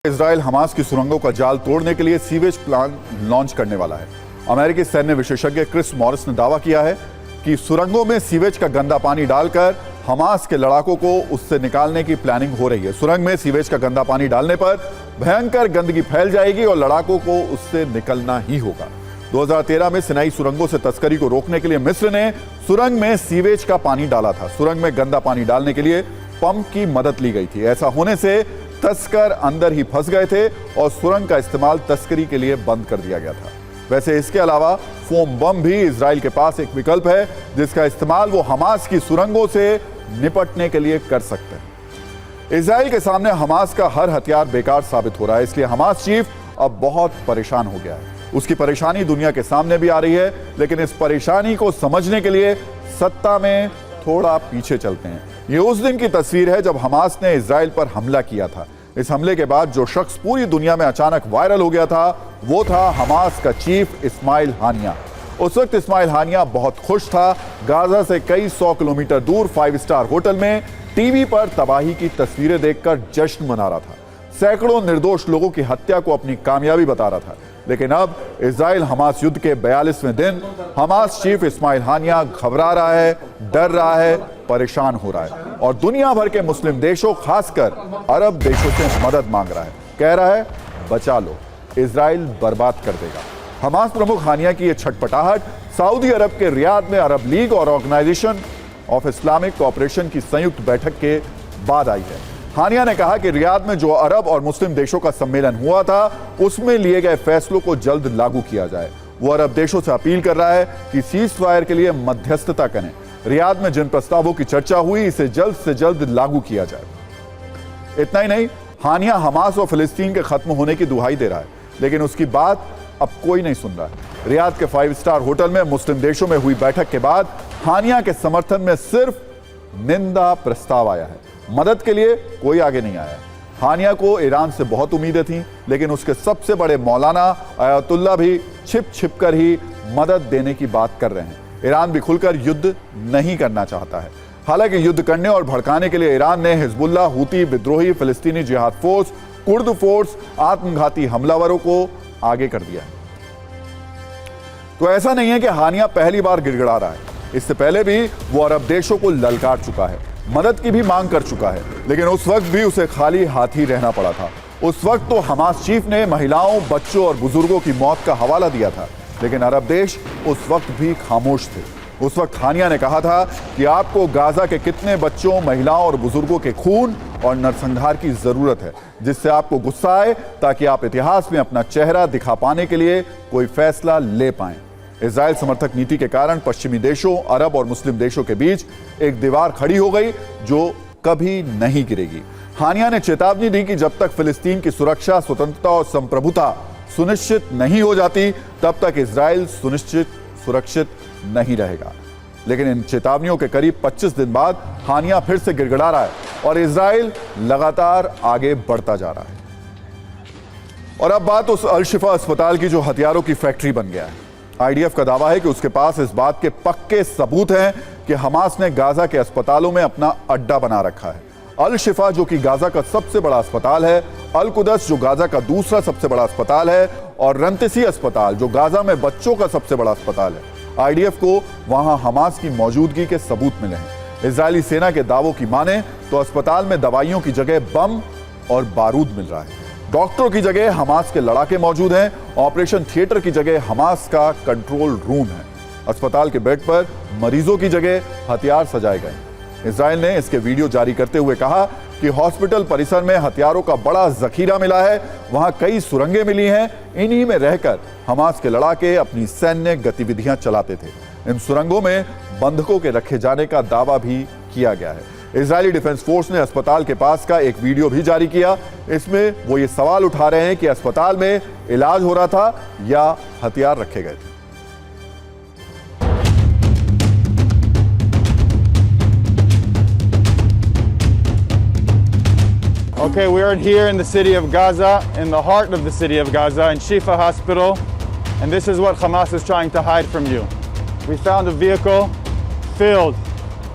Israel Hamas की सुरंगों का जाल तोड़ने के लिए सीवेज प्लान लॉन्च करने वाला है। अमेरिकी सैन्य विशेषज्ञ क्रिस मॉरिस ने दावा किया है कि सुरंगों में सीवेज का गंदा पानी डालकर हमास के लड़ाकों को उससे निकालने की प्लानिंग हो रही है। सुरंग में सीवेज का गंदा पानी डालने पर भयंकर गंदगी फैल जाएगी और लड़ाकों को उससे निकलना ही होगा। 2013 में सिनाई सुरंगों से तस्करी को रोकने के लिए मिस्र ने सुरंग में सीवेज का पानी डाला था। सुरंग में गंदा पानी डालने के लिए पंप की मदद ली गई थी। ऐसा होने से तस्कर अंदर ही फंस गए थे और सुरंग का इस्तेमाल तस्करी के लिए बंद कर दिया गया था। वैसे इसके अलावा फोम बम भी इजराइल के पास एक विकल्प है जिसका इस्तेमाल वो हमास की सुरंगों से निपटने के लिए कर सकते हैं। इजराइल के सामने हमास का हर हथियार बेकार साबित हो रहा है, इसलिए हमास चीफ अब बहुत परेशान हो गया है। उसकी परेशानी दुनिया के सामने भी आ रही है, लेकिन इस परेशानी को समझने के लिए सत्ता में थोड़ा पीछे चलते हैं। ये उस दिन की तस्वीर है जब हमास ने इजराइल पर हमला किया था। इस हमले के बाद जो शख्स पूरी दुनिया में अचानक वायरल हो गया था वो था हमास का चीफ इस्माइल हानिया। उस वक्त इस्माइल हानिया बहुत खुश था। गाजा से कई 100 किलोमीटर दूर 5 स्टार होटल में टीवी पर तबाही की तस्वीरें देखकर जश्न मना रहा था। सैकड़ों निर्दोष लोगों की हत्या को अपनी कामयाबी बता रहा था। लेकिन अब इजराइल हमास युद्ध के 42वें दिन हमास चीफ इस्माइल हानिया घबरा रहा है, डर रहा है, परेशान हो रहा है और दुनिया भर के मुस्लिम देशों खासकर अरब देशों से मदद मांग रहा है। कह रहा है बचा लो, इजराइल बर्बाद कर देगा। हमास प्रमुख हानिया की यह छटपटाहट सऊदी अरब के रियाद में अरब लीग और ऑर्गेनाइजेशन ऑफ इस्लामिक कोऑपरेशन की संयुक्त बैठक के बाद आई है। हानिया ने कहा कि रियाद में जो अरब और मुस्लिम देशों का सम्मेलन हुआ था उसमें लिए गए फैसलों को जल्द लागू किया जाए। वो अरब देशों से अपील कर रहा है कि सीज फायर के लिए मध्यस्थता करें। रियाद में जिन प्रस्तावों की चर्चा हुई इसे जल्द से जल्द लागू किया जाए। इतना ही नहीं, हानिया हमास और फिलिस्तीन के खत्म होने की दुहाई दे रहा है, लेकिन उसकी बात अब कोई नहीं सुन रहा है। रियाद के 5 स्टार होटल में मुस्लिम देशों में हुई बैठक के बाद हानिया के समर्थन में सिर्फ निंदा प्रस्ताव आया है। मदद के लिए कोई आगे नहीं आया। हानिया को ईरान से बहुत उम्मीदें थीं, लेकिन उसके सबसे बड़े मौलाना आयतुल्ला भी छिप छिप कर ही मदद देने की बात कर रहे हैं। ईरान भी खुलकर युद्ध नहीं करना चाहता है। हालांकि युद्ध करने और भड़काने के लिए ईरान ने हिजबुल्लाह, हूती विद्रोही, फिलिस्तीनी जिहाद फोर्स, कुर्द फोर्स, आत्मघाती हमलावरों को आगे कर दिया है। तो ऐसा नहीं है कि हानिया पहली बार गिड़गिड़ा रहा है। इससे पहले भी वो अरब देशों को ललकार चुका है, मदद की भी मांग कर चुका है, लेकिन उस वक्त भी उसे खाली हाथ ही रहना पड़ा था। उस वक्त तो हमास चीफ ने महिलाओं, बच्चों और बुजुर्गों की मौत का हवाला दिया था, लेकिन अरब देश उस वक्त भी खामोश थे। उस वक्त हानिया ने कहा था कि आपको गाजा के कितने बच्चों, महिलाओं और बुजुर्गों के खून और नरसंहार की जरूरत है, जिससे आपको गुस्सा आए ताकि आप इतिहास में अपना चेहरा दिखा पाने के लिए कोई फैसला ले पाएं। इजराइल समर्थक नीति के कारण पश्चिमी देशों, अरब और मुस्लिम देशों के बीच एक दीवार खड़ी हो गई जो कभी नहीं गिरेगी। हानिया ने चेतावनी दी कि जब तक फिलिस्तीन की सुरक्षा, स्वतंत्रता और संप्रभुता सुनिश्चित नहीं हो जाती तब तक इजराइल सुरक्षित नहीं रहेगा। लेकिन इन चेतावनियों के करीब 25 दिन बाद हानिया फिर से गिड़गिड़ा रहा है और इजराइल लगातार आगे बढ़ता जा रहा है। और अब बात उस अल शिफा अस्पताल की जो हथियारों की फैक्ट्री बन गया है। आईडीएफ का दावा है कि उसके पास इस बात के पक्के सबूत हैं कि हमास ने गाजा के अस्पतालों में अपना अड्डा बना रखा है। अल शिफा जो कि गाजा का सबसे बड़ा अस्पताल है, अल कुदस जो गाजा का दूसरा सबसे बड़ा अस्पताल है और रंतिसी अस्पताल जो गाजा में बच्चों का सबसे बड़ा अस्पताल है। आईडीएफ को वहां हमास की मौजूदगी के सबूत मिले हैं। इजरायली सेना के दावों की माने तो अस्पताल में दवाइयों की जगह बम और बारूद मिल रहा है। डॉक्टरों की जगह हमास के लड़ाके मौजूद हैं। ऑपरेशन थिएटर की जगह हमास का कंट्रोल रूम है। अस्पताल के बेड पर मरीजों की जगह हथियार सजाए गए। इजराइल ने इसके वीडियो जारी करते हुए कहा कि हॉस्पिटल परिसर में हथियारों का बड़ा जखीरा मिला है। वहां कई सुरंगें मिली हैं। इन्हीं में रहकर हमास के लड़ाके अपनी सैन्य गतिविधियां चलाते थे। इन सुरंगों में बंधकों के रखे जाने का दावा भी किया गया है। इजरायली डिफेंस फोर्स ने अस्पताल के पास का एक वीडियो भी जारी किया। इसमें वो ये सवाल उठा रहे हैं कि अस्पताल में इलाज हो रहा था या हथियार रखे गए थे। Okay, we are here in the city of Gaza, in the heart of the city of Gaza, in Shifa Hospital, and this is what Hamas is trying to hide from you. We found a vehicle filled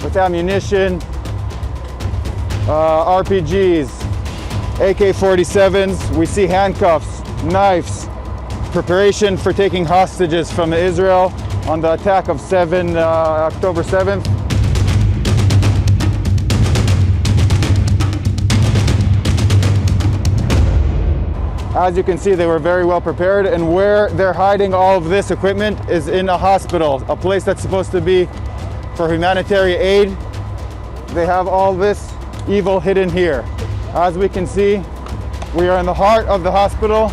with ammunition, RPGs, AK-47s. We see handcuffs, knives, preparation for taking hostages from Israel on the attack of October 7th. As you can see, they were very well prepared, and where they're hiding all of this equipment is in a hospital, a place that's supposed to be for humanitarian aid. They have all this evil hidden here. As we can see, we are in the heart of the hospital,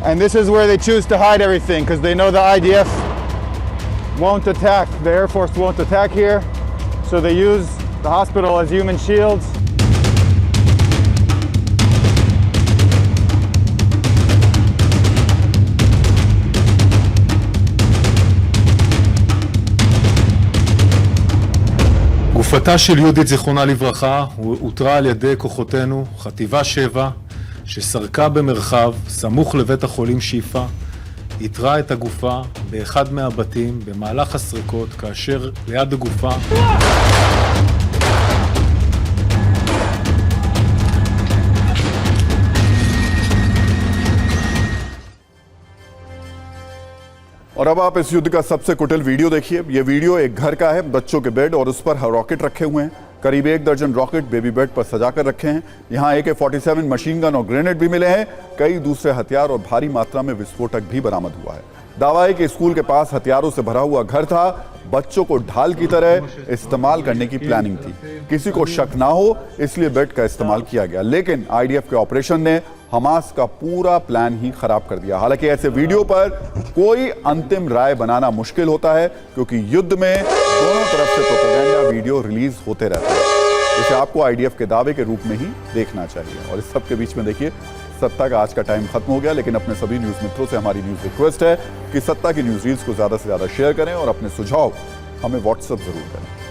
and this is where they choose to hide everything because they know the IDF won't attack, the Air Force won't attack here, so they use the hospital as human shields. גופתה של יהודית זיכרונה לברכה הותרה על ידי כוחותינו, חטיבה 7, שסרקה במרחב סמוך לבית החולים שיפה, איתרה את הגופה באחד מהבתים במהלך הסריקות, כאשר ליד הגופה और अब आप इस युद्ध का सबसे कुटिल video देखिए। ये वीडियो एक घर का है, बच्चों के बेड और उस पर रॉकेट रखे हुए हैं। करीब 1 दर्जन रॉकेट बेबी बेड पर सजाकर रखे हैं। यहाँ AK-47 मशीन गन और ग्रेनेड भी मिले हैं। कई दूसरे हथियार और भारी मात्रा में विस्फोटक भी बरामद हुआ है। दावा है कि स्कूल के पास हथियारों से भरा हुआ घर था। बच्चों को ढाल की तरह इस्तेमाल करने की प्लानिंग थी। किसी को शक ना हो इसलिए बेड का इस्तेमाल किया गया, लेकिन IDF के ऑपरेशन ने हमास का पूरा प्लान ही खराब कर दिया। हालांकि ऐसे वीडियो पर कोई अंतिम राय बनाना मुश्किल होता है, क्योंकि युद्ध में दोनों तरफ से प्रोपेगेंडा वीडियो रिलीज होते रहते हैं। इसे आपको IDF के दावे के रूप में ही देखना चाहिए। और इस सब के बीच में देखिए, सत्ता का आज का टाइम खत्म हो गया, लेकिन अपने सभी न्यूज मित्रों से हमारी न्यूज रिक्वेस्ट है कि सत्ता की न्यूज रील्स को ज्यादा से ज्यादा शेयर करें और अपने सुझाव हमें व्हाट्सएप जरूर करें।